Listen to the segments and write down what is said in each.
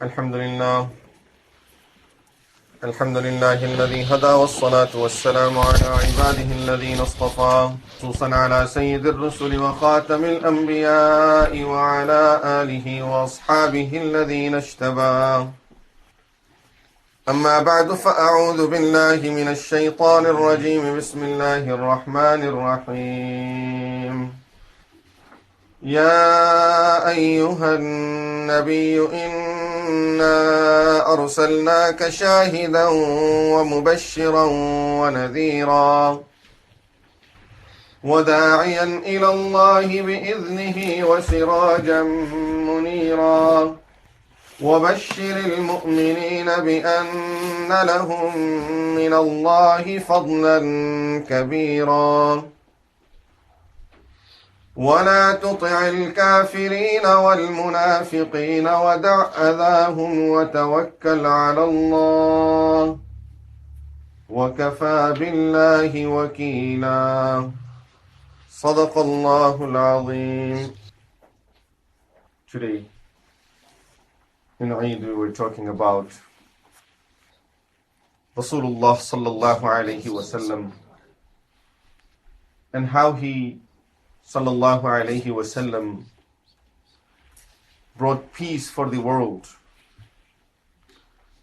الحمد لله الذي هدى والصلاة والسلام على عباده الذين اصطفى خصوصا على سيد الرسل وخاتم الأنبياء وعلى آله وأصحابه الذين اجتبى أما بعد فأعوذ بالله من الشيطان الرجيم بسم الله الرحمن الرحيم يا أيها النبي إنا أرسلناك شاهدا ومبشرا ونذيرا وداعيا إلى الله بإذنه وسراجا منيرا وبشر المؤمنين بأن لهم من الله فضلا كبيرا ولا تطع الكافرين والمنافقين ودع أذاهم وتوكل على الله وكفى بالله وكيلا صدق الله العظيم. Today in Eid we were talking about Rasulullah sallallahu alayhi wasallam and how he sallallahu alayhi wasallam brought peace for the world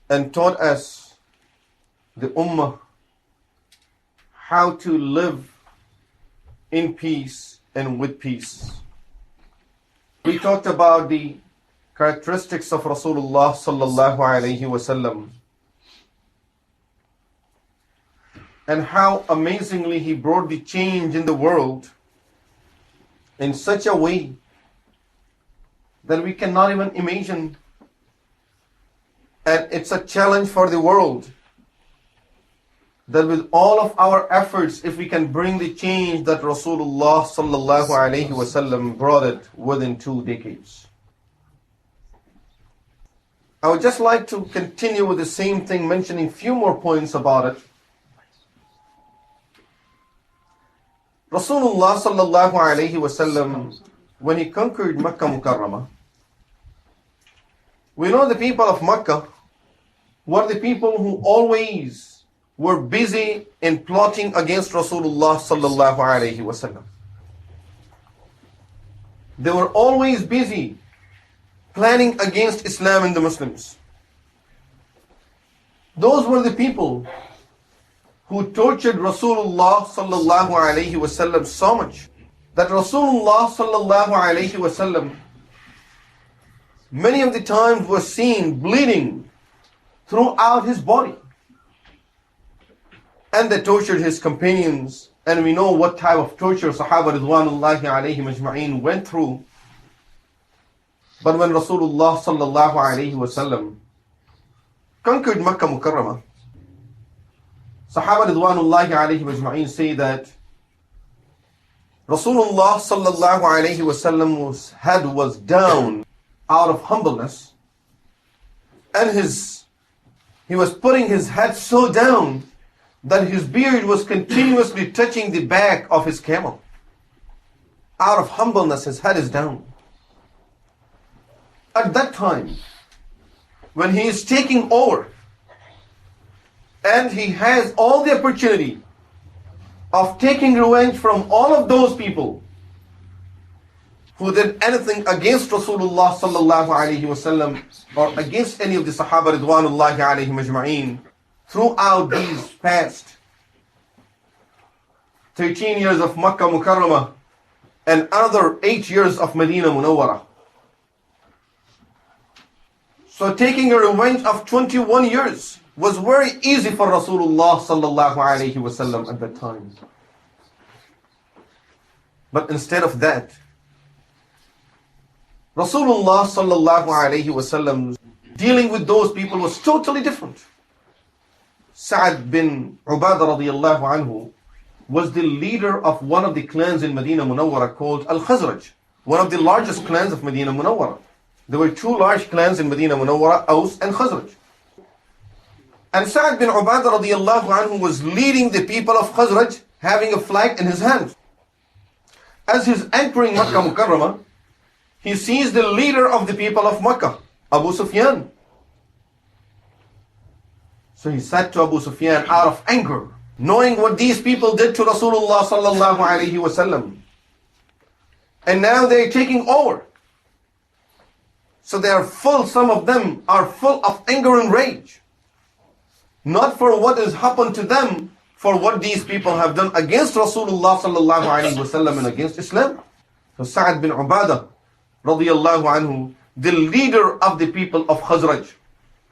and taught us, the ummah, how to live in peace and with peace. We talked about the characteristics of Rasulullah sallallahu alayhi wasallam and how amazingly he brought the change in the world in such a way that we cannot even imagine. And it's a challenge for the world that with all of our efforts, if we can bring the change that Rasulullah sallallahu alayhi wasallam brought it within 2 decades. I would just like to continue with the same thing, mentioning few more points about it. Rasulullah sallallahu alayhi wasallam, when he conquered Makkah Mukarramah, we know the people of Makkah were the people who always were busy in plotting against Rasulullah sallallahu alayhi wasallam. They were always busy planning against Islam and the Muslims. Those were the people who tortured Rasulullah sallallahu alayhi wasallam so much that Rasulullah sallallahu alayhi wasallam many of the times was seen bleeding throughout his body. And they tortured his companions, and we know what type of torture Sahaba ridwanullahi alayhim ajma'in went through. But when Rasulullah sallallahu alayhi wasallam conquered Makkah Mukarramah, Sahaba ridwanullahi alayhim ajma'in say that Rasulullah sallallahu alayhi wasallam's head was down out of humbleness, and he was putting his head so down that his beard was continuously touching the back of his camel. Out of humbleness, his head is down. At that time, when he is taking over, and he has all the opportunity of taking revenge from all of those people who did anything against Rasulullah sallallahu alayhi wasallam or against any of the Sahaba ridwanullahi alayhim ajma'in throughout these past 13 years of Makkah Mukarramah and another 8 years of Medina Munawwarah. So taking a revenge of 21 years was very easy for Rasulullah sallallahu alayhi wasallam at that time. But instead of that, Rasulullah sallallahu alayhi wasallam dealing with those people was totally different. Sa'ad bin Ubadah radiyallahu anhu was the leader of one of the clans in Medina Munawwarah called Al-Khazraj, one of the largest clans of Medina Munawwarah. There were 2 large clans in Medina Munawwarah, Aus and Khazraj. And Sa'ad bin Ubadah radiyallahu anhu was leading the people of Khazraj, having a flag in his hand. As he's entering Makkah Mukarramah, he sees the leader of the people of Makkah, Abu Sufyan, So he said to Abu Sufyan out of anger, knowing what these people did to Rasulullah sallallahu alaihi wasallam. And now they're taking over. So they are full, some of them are full of anger and rage. Not for what has happened to them, for what these people have done against Rasulullah sallallahu alaihi wasallam and against Islam. So Sa'ad bin Ubadah radiyallahu anhu, the leader of the people of Khazraj,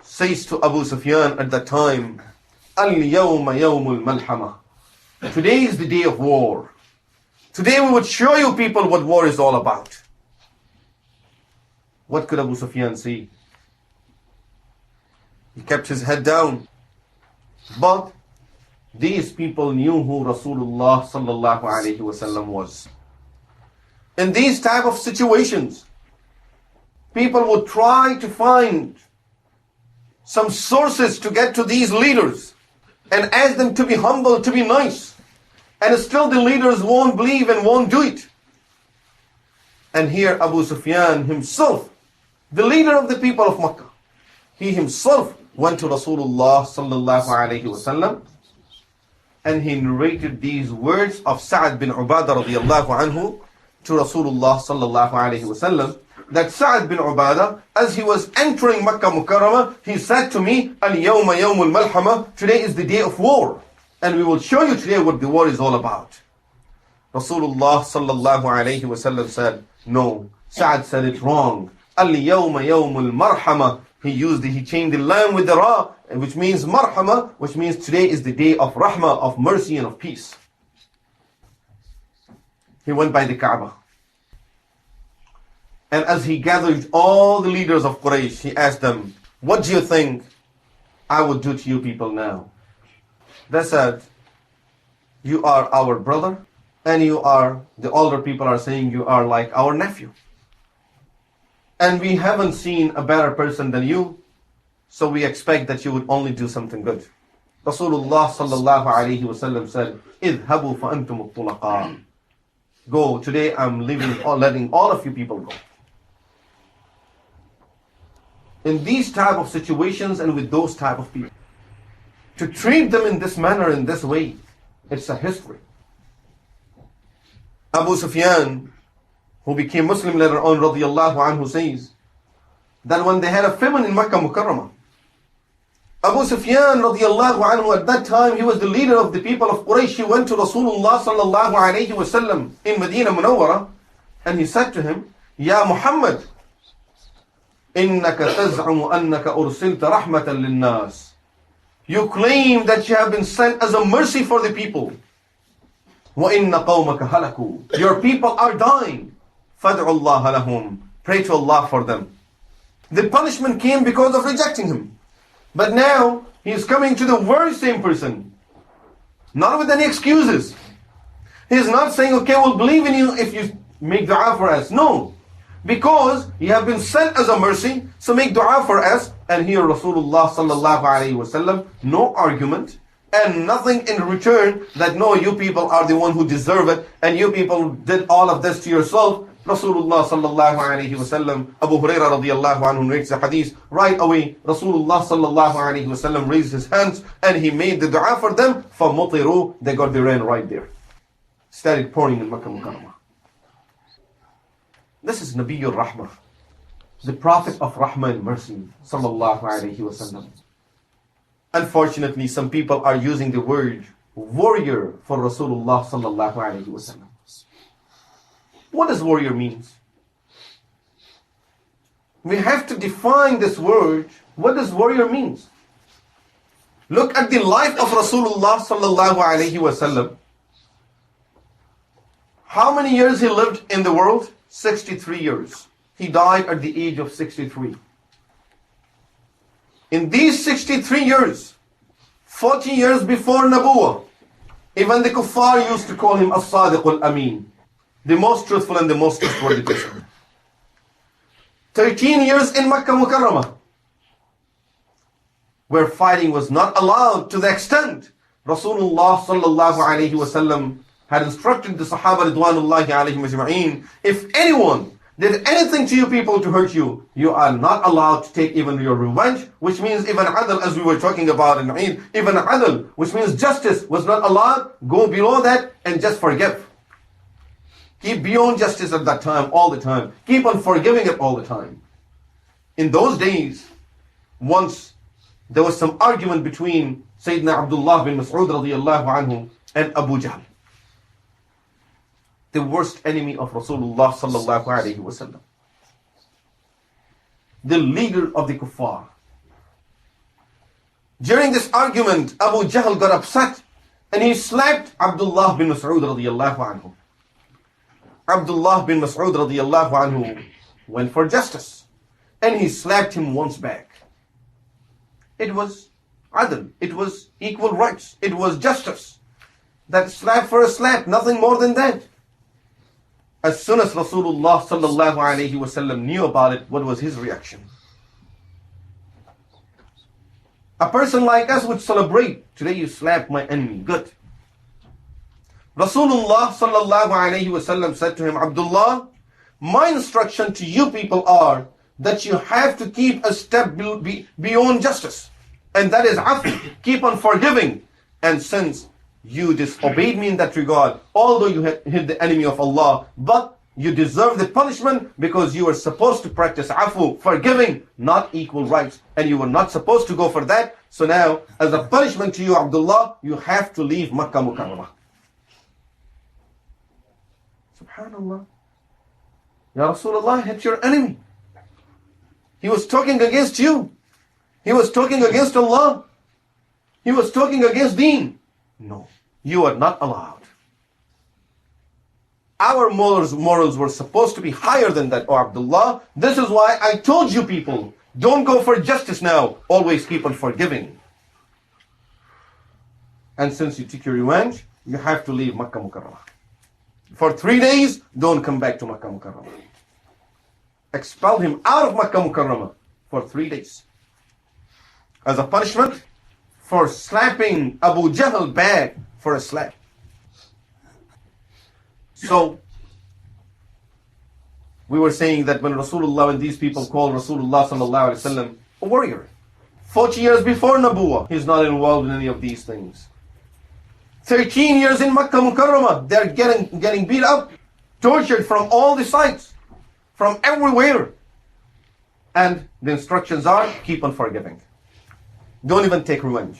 says to Abu Sufyan at that time, Al-yawma yawmul malhama. Today is the day of war. Today we would show you people what war is all about. What could Abu Sufyan say? He kept his head down. But these people knew who Rasulullah sallallahu alaihi wasallam was. In these type of situations, people would try to find some sources to get to these leaders and ask them to be humble, to be nice. And still the leaders won't believe and won't do it. And here Abu Sufyan himself, the leader of the people of Makkah, he himself went to Rasulullah sallallahu alaihi wasallam and he narrated these words of Sa'ad bin Ubadah radiyallahu anhu to Rasulullah sallallahu alaihi wasallam, that Sa'ad bin Ubadah, as he was entering Makkah Mukarramah, he said to me, Al-yawma yawmul malhama, today is the day of war. And we will show you today what the war is all about. Rasulullah sallallahu alayhi wasallam said, no, Sa'ad said it wrong. Al-yawma yawmul marhama. He changed the lam with the ra, which means marhama, which means today is the day of rahmah, of mercy and of peace. He went by the Kaaba. And as he gathered all the leaders of Quraysh, he asked them, what do you think I would do to you people now? They said, you are our brother, and the older people are saying you are like our nephew. And we haven't seen a better person than you, so we expect that you would only do something good. Rasulullah sallallahu alayhi wasallam said, اذهبوا فأنتم الطلقاء. Go, today I'm letting all of you people go. In these type of situations and with those type of people, to treat them in this manner, in this way, it's a history. Abu Sufyan, who became Muslim later on, radiyallahu anhu, says that when they had a famine in Makkah Mukarramah, Abu Sufyan radiyallahu anhu, at that time he was the leader of the people of Quraysh. He went to Rasulullah sallallahu alayhi wasallam in Medina Munawwara and he said to him, Ya Muhammad, innaka taz'amu annaka ursilta rahmatan linnas. You claim that you have been sent as a mercy for the people. وَإِنَّ قَوْمَكَ هَلَكُوا. Your people are dying. فَادْعُ اللَّهَ لَهُمْ. Pray to Allah for them. The punishment came because of rejecting him. But now, he is coming to the very same person. Not with any excuses. He is not saying, okay, we'll believe in you if you make dua for us. No. Because you have been sent as a mercy, so make dua for us. And here Rasulullah sallallahu alayhi wasallam, no argument and nothing in return that no, you people are the one who deserve it and you people did all of this to yourself. Rasulullah sallallahu alayhi wasallam, Abu Hurairah radiyallahu anhu narrates the hadith, right away Rasulullah sallallahu alayhi wasallam raised his hands and he made the dua for them. فَمُطِرُوا. They got the rain right there. Started pouring in Makkah Mukarramah. This is Nabiyyur Rahmah, the Prophet of Rahmah and Mercy, sallallahu alayhi wasallam. Unfortunately, some people are using the word warrior for Rasulullah sallallahu alayhi wasallam. What does warrior means? We have to define this word. What does warrior means? Look at the life of Rasulullah sallallahu alayhi wasallam. How many years he lived in the world? 63 years. He died at the age of 63. In these 63 years, 40 years before Nabuwah, even the kuffar used to call him As-Sadiq Al-Amin, the most truthful and the most trustworthy person. 13 years in Makkah Mukarramah, where fighting was not allowed to the extent Rasulullah sallallahu alayhi wasallam had instructed the Sahaba ridwanullahi alayhim ajma'een, if anyone did anything to you people to hurt you, you are not allowed to take even your revenge, which means even adl, as we were talking about in Eid, even adl, which means justice was not allowed. Go below that and just forgive. Keep beyond justice at that time, all the time. Keep on forgiving it all the time. In those days, once there was some argument between Sayyidina Abdullah bin Mas'ud radiyallahu anhu and Abu Jahl, the worst enemy of Rasulullah sallallahu alayhi wasallam, the leader of the kuffar. During this argument, Abu Jahl got upset and he slapped Abdullah bin Mas'ud radiyallahu anhu. Abdullah bin Mas'ud radiyallahu anhu went for justice and he slapped him once back. It was adl, it was equal rights, it was justice. That slap for a slap, nothing more than that. As soon as Rasulullah sallallahu alayhi wasallam knew about it, what was his reaction? A person like us would celebrate. Today you slapped my enemy, good. Rasulullah sallallahu alayhi wasallam said to him, Abdullah, my instruction to you people are that you have to keep a step beyond justice. And that is afu, keep on forgiving. And since you disobeyed me in that regard, although you hit the enemy of Allah, but you deserve the punishment because you were supposed to practice afu, forgiving, not equal rights. And you were not supposed to go for that. So now, as a punishment to you, Abdullah, you have to leave Makkah Mukarramah. Subhanallah. Ya Rasulullah, hit your enemy. He was talking against you. He was talking against Allah. He was talking against Deen. No, you are not allowed. Our morals were supposed to be higher than that, oh Abdullah. This is why I told you people, don't go for justice now. Always keep on forgiving. And since you took your revenge, you have to leave Makkah Mukarramah. For 3 days, don't come back to Makkah Mukarramah. Expel him out of Makkah Mukarramah for 3 days. As a punishment for slapping Abu Jahl back for a slap. So, we were saying that when Rasulullah and these people called Rasulullah sallallahu alaihi wasallam a warrior, 40 years before Nabuwah, he's not involved in any of these things. 13 years in Makkah Mukarramah, they're getting beat up, tortured from all the sides, from everywhere. And the instructions are, keep on forgiving. Don't even take revenge.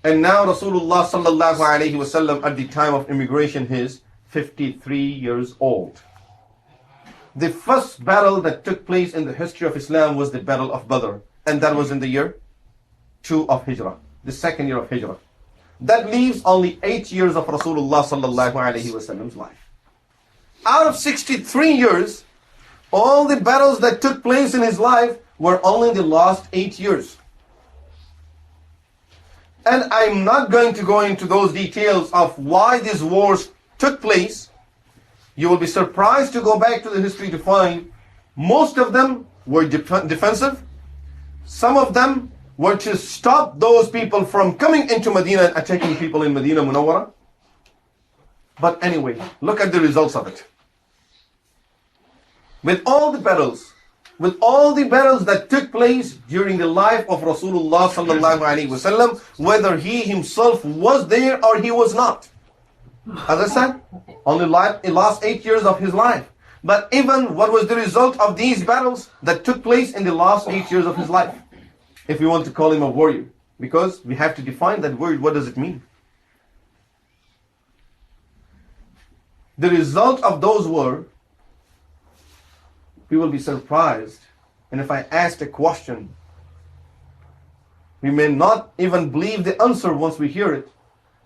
And now Rasulullah sallallahu alayhi wasallam at the time of immigration is 53 years old. The first battle that took place in the history of Islam was the Battle of Badr. And that was in the year 2 of Hijrah, the second year of Hijrah. That leaves only 8 years of Rasulullah sallallahu alayhi wasallam's life. Out of 63 years, all the battles that took place in his life were only the last 8 years. And I'm not going to go into those details of why these wars took place. You will be surprised to go back to the history to find most of them were defensive. Some of them were to stop those people from coming into Medina and attacking people in Medina Munawwara. But anyway, look at the results of it. With all the battles that took place during the life of Rasulullah sallallahu alaihi wasallam, whether he himself was there or he was not. As I said, only the last 8 years of his life. But even what was the result of these battles that took place in the last 8 years of his life? If we want to call him a warrior, because we have to define that word, what does it mean? The result of those were, we will be surprised. And if I asked a question, we may not even believe the answer once we hear it.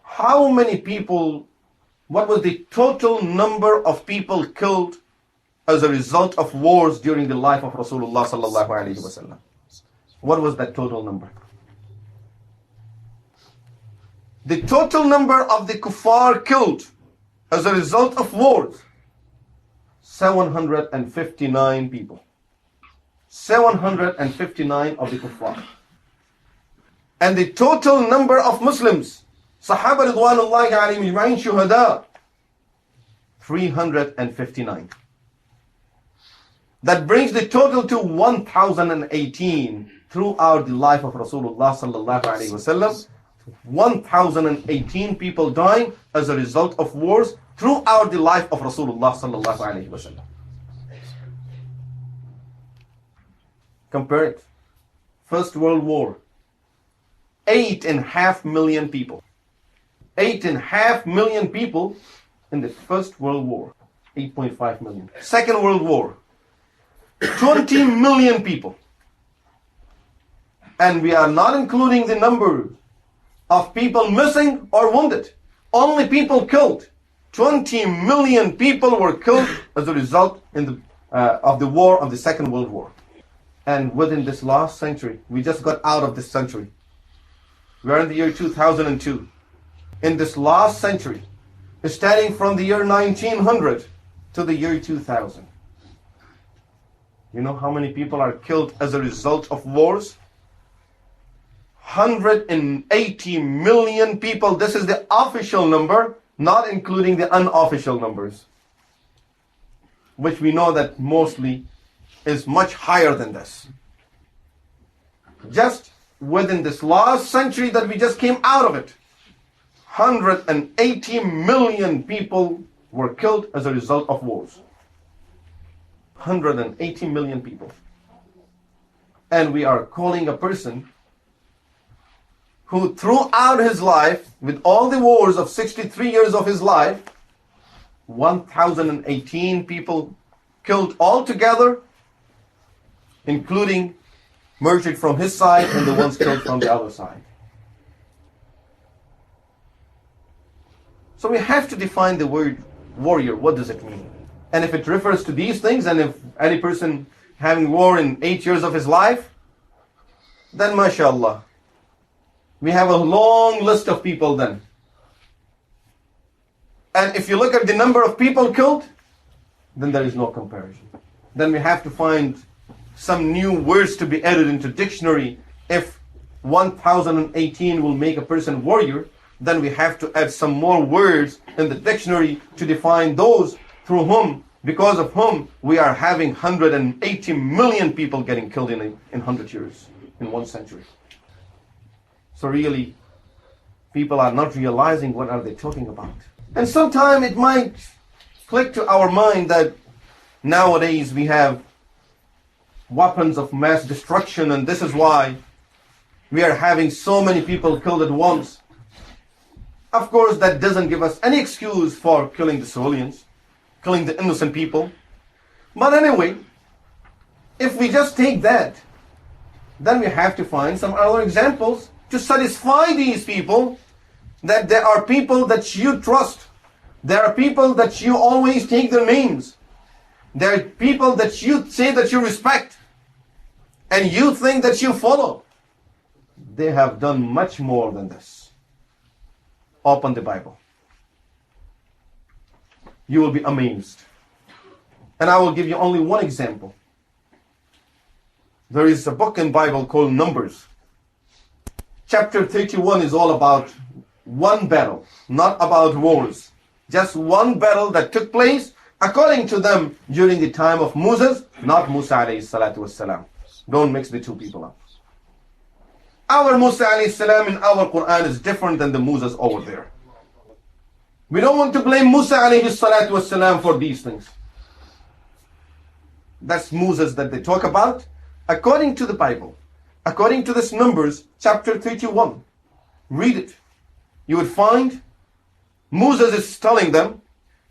How many people, what was the total number of people killed as a result of wars during the life of Rasulullah sallallahu alaihi wasallam? What was that total number? The total number of the kuffar killed as a result of wars, 759 people. 759 of the kuffar. And the total number of Muslims, Sahaba Ridwanullahi alayhim ajma'in shuhada, 359. That brings the total to 1018 throughout the life of Rasulullah sallallahu alaihi wasallam. 1018 people dying as a result of wars throughout the life of Rasulullah sallallahu alaihi wasallam. Compare it. First World War, 8.5 million people. 8.5 million people in the First World War. 8.5 million. Second World War, 20 million people. And we are not including the number of people missing or wounded. Only people killed. 20 million people were killed as a result of the war of the Second World War. And within this last century, we just got out of this century. We are in the year 2002. In this last century, starting from the year 1900 to the year 2000. You know how many people are killed as a result of wars? 180 million people. This is the official number, not including the unofficial numbers, which we know that mostly is much higher than this. Just within this last century that we just came out of it, 180 million people were killed as a result of wars. 180 million people. And we are calling a person who throughout his life, with all the wars of 63 years of his life, 1,018 people killed altogether, including murdered from his side and the ones killed from the other side. So we have to define the word warrior. What does it mean? And if it refers to these things, and if any person having war in 8 years of his life, then mashallah, we have a long list of people then. And if you look at the number of people killed, then there is no comparison. Then we have to find some new words to be added into dictionary. If 1018 will make a person warrior, then we have to add some more words in the dictionary to define those through whom, because of whom, we are having 180 million people getting killed in 100 years, in 1 century. So really, people are not realizing what are they talking about. And sometimes it might click to our mind that nowadays we have weapons of mass destruction, and this is why we are having so many people killed at once. Of course, that doesn't give us any excuse for killing the civilians, killing the innocent people. But anyway, if we just take that, then we have to find some other examples to satisfy these people that there are people that you trust. There are people that you always take their names. There are people that you say that you respect and you think that you follow. They have done much more than this. Open the Bible. You will be amazed. And I will give you only one example. There is a book in Bible called Numbers. Chapter 31 is all about one battle, not about wars. Just one battle that took place, according to them, during the time of Moses, not Musa alayhi salatu wassalam. Don't mix the two people up. Our Musa alayhi salam in our Quran is different than the Moses over there. We don't want to blame Musa alayhi salatu wassalam for these things. That's Moses that they talk about. According to the Bible, according to this Numbers, chapter 31, read it. You would find Moses is telling them,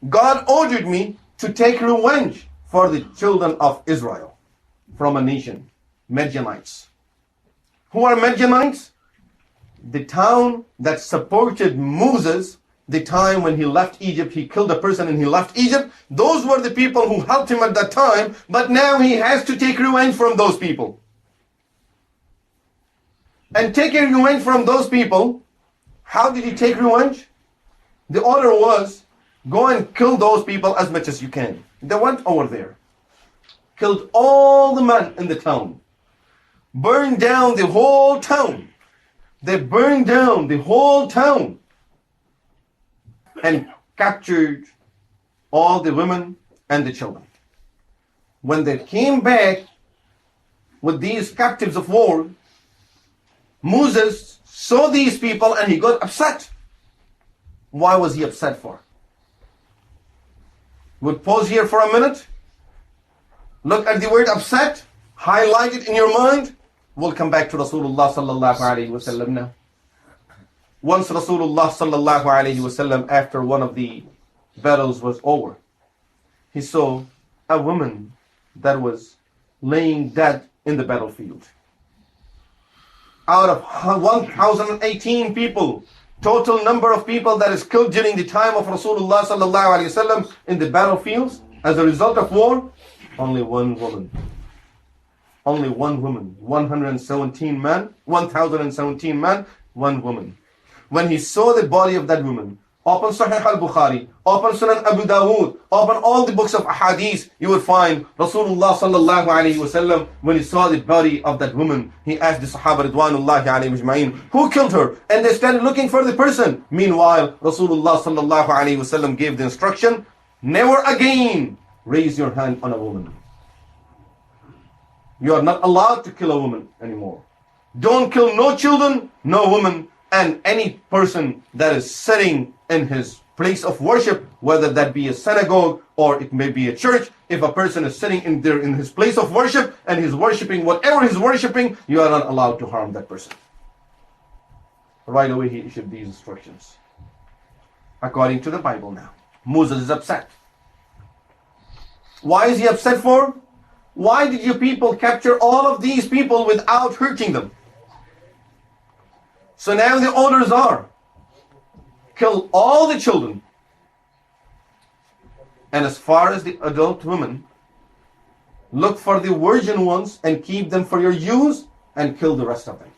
God ordered me to take revenge for the children of Israel from a nation, Midianites. Who are Midianites? The town that supported Moses the time when he left Egypt. He killed a person and he left Egypt. Those were the people who helped him at that time, but now he has to take revenge from those people. And taking revenge from those people, how did he take revenge? The order was, go and kill those people as much as you can. They went over there, killed all the men in the town, burned down the whole town. They burned down the whole town and captured all the women and the children. When they came back with these captives of war, Moses saw these people and he got upset. Why was he upset for? We'll pause here for a minute. Look at the word upset. Highlight it in your mind. We'll come back to Rasulullah sallallahu alayhi wa sallam now. Once Rasulullah sallallahu alayhi wa sallam, after one of the battles was over, he saw a woman that was laying dead in the battlefield. Out of 1,018 people, total number of people that is killed during the time of Rasulullah sallallahu alayhi wa sallam in the battlefields as a result of war, only one woman. Only one woman. 117 men, 1,017 men, one woman. When he saw the body of that woman, open Sahih al-Bukhari, open Sunan Abu Dawood, open all the books of Ahadith, you will find Rasulullah sallallahu alayhi wa sallam, when he saw the body of that woman, he asked the Sahaba Ridwanullahi alayhim ajma'in, who killed her? And they started looking for the person. Meanwhile, Rasulullah sallallahu alayhi wa sallam gave the instruction, never again raise your hand on a woman. You are not allowed to kill a woman anymore. Don't kill no children, no woman, and any person that is sitting in his place of worship, whether that be a synagogue or it may be a church. If a person is sitting in there in his place of worship and he's worshiping whatever he's worshiping, you are not allowed to harm that person. Right away he issued these instructions. According to the Bible now, Moses is upset. Why is he upset for? Why did you people capture all of these people without hurting them? So now the orders are, kill all the children. And as far as the adult women, look for the virgin ones and keep them for your use and kill the rest of them.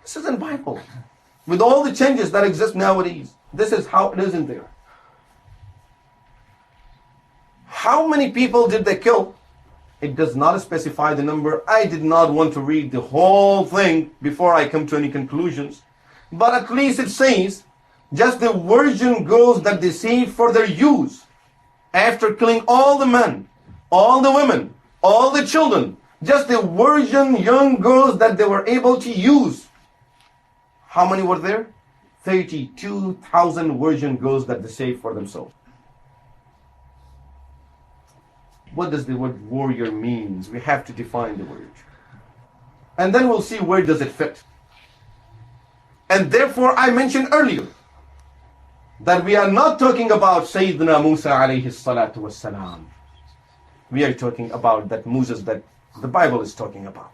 This is in the Bible. With all the changes that exist nowadays, this is how it is in there. How many people did they kill? It does not specify the number. I did not want to read the whole thing before I come to any conclusions. But at least it says, just the virgin girls that they saved for their use. After killing all the men, all the women, all the children, just the virgin young girls that they were able to use. How many were there? 32,000 virgin girls that they saved for themselves. What does the word warrior means? We have to define the word. And then we'll see where does it fit. And therefore I mentioned earlier that we are not talking about Sayyidina Musa alayhi salatu wassalam. We are talking about that Moses that the Bible is talking about.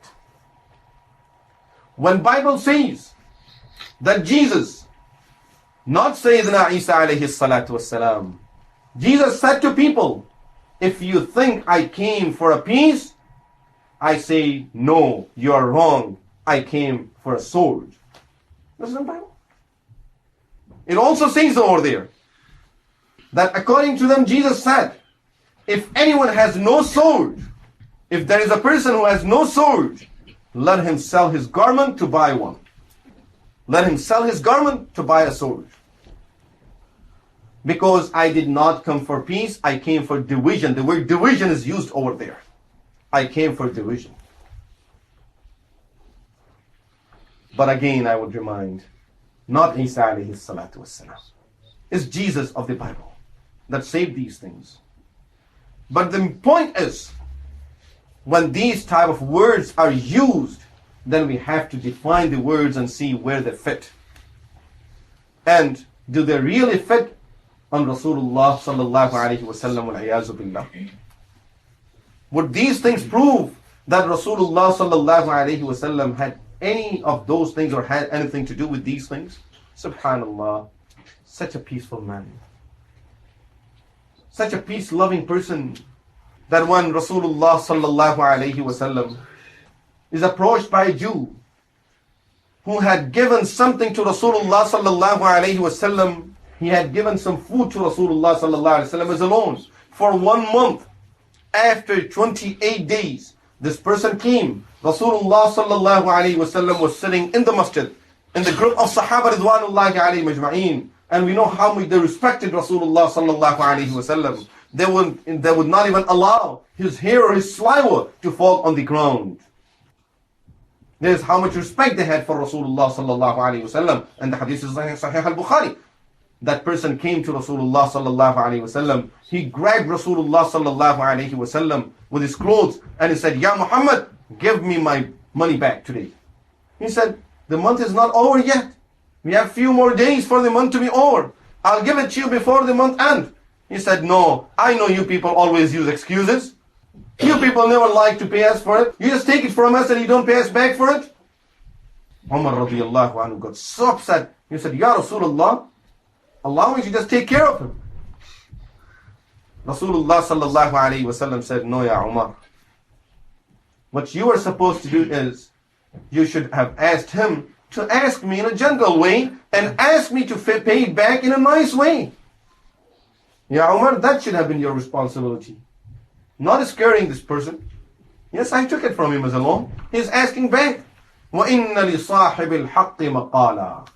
When Bible says that Jesus, not Sayyidina Isa alayhi salatu wassalam, Jesus said to people, if you think I came for a peace, I say, no, you are wrong. I came for a sword. This is in the Bible. It also says over there that according to them, Jesus said, if anyone has no sword, if there is a person who has no sword, let him sell his garment to buy one. Let him sell his garment to buy a sword. Because I did not come for peace, I came for division. The word division is used over there. I came for division. But again, I would remind, not Isa alayhi salatu wassalam. It's Jesus of the Bible that saved these things. But the point is, when these type of words are used, then we have to define the words and see where they fit. And do they really fit on Rasulullah sallallahu alayhi wa sallam wal-iyazu billah? Would these things prove that Rasulullah sallallahu alayhi wa sallam had any of those things or had anything to do with these things? Subhanallah, such a peaceful man. Such a peace-loving person that when Rasulullah sallallahu alayhi wa sallam is approached by a Jew who had given something to Rasulullah sallallahu alayhi wa sallam, he had given some food to Rasulullah sallallahu alaihi wasallam as a loan for 1 month. After 28 days, this person came. Rasulullah sallallahu alaihi wasallam was sitting in the masjid, in the group of Sahaba Ridwanullahi alayhim ajma'in. And we know how much they respected Rasulullah sallallahu alaihi wasallam. They would not even allow his hair or his saliva to fall on the ground. There's how much respect they had for Rasulullah sallallahu alaihi wasallam. And the hadith is Sahih al-Bukhari. That person came to Rasulullah sallallahu alaihi wasallam. He grabbed Rasulullah sallallahu alaihi wasallam with his clothes and he said, "Ya Muhammad, give me my money back today." He said, "The month is not over yet. We have few more days for the month to be over. I'll give it to you before the month ends." He said, "No, I know you people always use excuses. You people never like to pay us for it. You just take it from us and you don't pay us back for it." Umar radiallahu anhu got so upset. He said, "Ya Rasulullah, allow me to just take care of him." Rasulullah sallallahu alayhi wasallam said, "No, Ya Umar. What you are supposed to do is, you should have asked him to ask me in a gentle way and ask me to pay it back in a nice way. Ya Umar, that should have been your responsibility. Not scaring this person. Yes, I took it from him as a loan. He's asking back. وَإِنَّ لِصَاحِبِ الْحَقِّ مَقَالًا."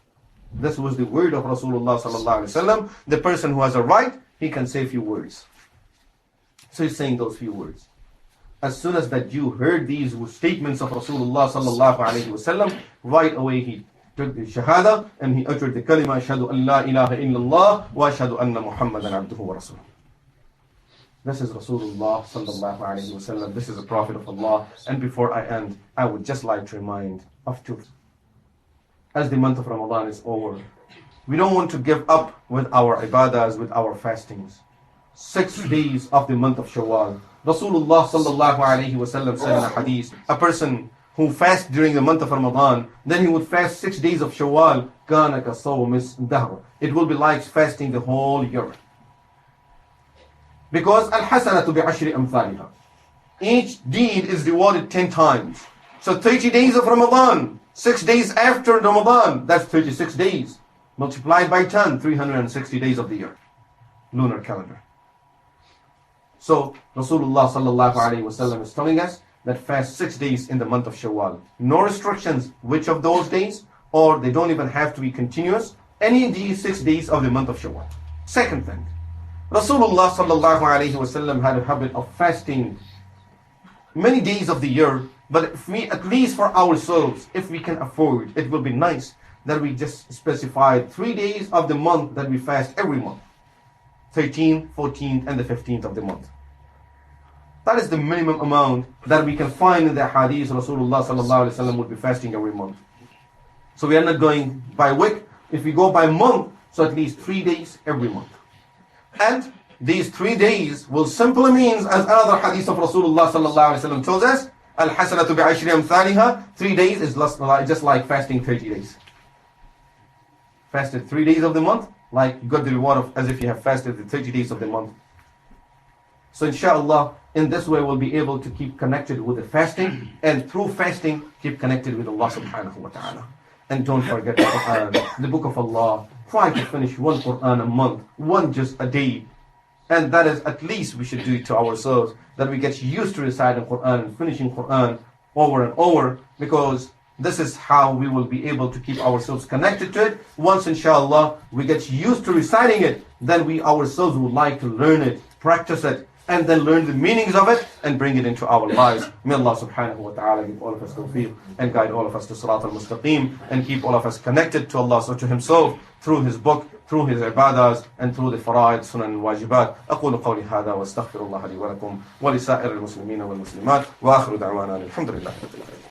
This was the word of Rasulullah sallallahu alaihi wasallam. The person who has a right, he can say a few words. So he's saying those few words. As soon as that Jew heard these statements of Rasulullah sallallahu alaihi wasallam, right away he took the shahada and he uttered the kalima, "Ashhadu an la ilaha illallah wa ashhadu anna Muhammadan abduhu wa rasuluh." This is Rasulullah sallallahu alaihi wasallam. This is the Prophet of Allah. And before I end, I would just like to remind of two. As the month of Ramadan is over, we don't want to give up with our ibadahs, with our fastings. 6 days of the month of Shawwal. Rasulullah sallallahu alaihi wasallam said in a hadith, a person who fasts during the month of Ramadan, then he would fast 6 days of Shawwal, كَانَ كَصَوْمِ الدَّهْرِ. It will be like fasting the whole year. Because al-hasanatu bi'ashri amthaliha. Each deed is rewarded 10 times. So 30 days of Ramadan, 6 days after Ramadan, that's 36 days. Multiplied by 10, 360 days of the year. Lunar calendar. So Rasulullah sallallahu alaihi wasallam is telling us that fast 6 days in the month of Shawwal. No restrictions which of those days, or they don't even have to be continuous. Any of these 6 days of the month of Shawwal. Second thing, Rasulullah sallallahu alaihi wasallam had a habit of fasting many days of the year, but if we, at least for ourselves, if we can afford, it will be nice that we just specify 3 days of the month that we fast every month. 13th, 14th, and the 15th of the month. That is the minimum amount that we can find in the hadith. Rasulullah sallallahu alaihi wasallam would be fasting every month. So we are not going by week. If we go by month, so at least 3 days every month. And these 3 days will simply means, as another hadith of Rasulullah sallallahu alaihi wasallam tells us, al-hasanatu bi'ashri amthaliha. 3 days is just like fasting 30 days. Fasted 3 days of the month, like you got the reward of as if you have fasted the 30 days of the month. So inshallah, in this way we'll be able to keep connected with the fasting, and through fasting keep connected with Allah subhanahu wa ta'ala. And don't forget the Quran, the book of Allah. Try to finish one Quran a month, one just a day. And that is at least we should do it to ourselves, that we get used to reciting Quran and finishing Quran over and over, because this is how we will be able to keep ourselves connected to it. Once inshallah we get used to reciting it, then we ourselves would like to learn it, practice it, and then learn the meanings of it and bring it into our lives. May Allah subhanahu wa ta'ala give all of us tawfiq and guide all of us to Sirat al-Mustaqim, and keep all of us connected to Allah, so to Himself, through His book, through His ibadahs, and through the fara'id, sunan and wajibat. أقول قولي هذا واستغفر الله لي ولكم ولسائر المسلمين والمسلمات وآخر دعوانا الحمد لله رب العالمين.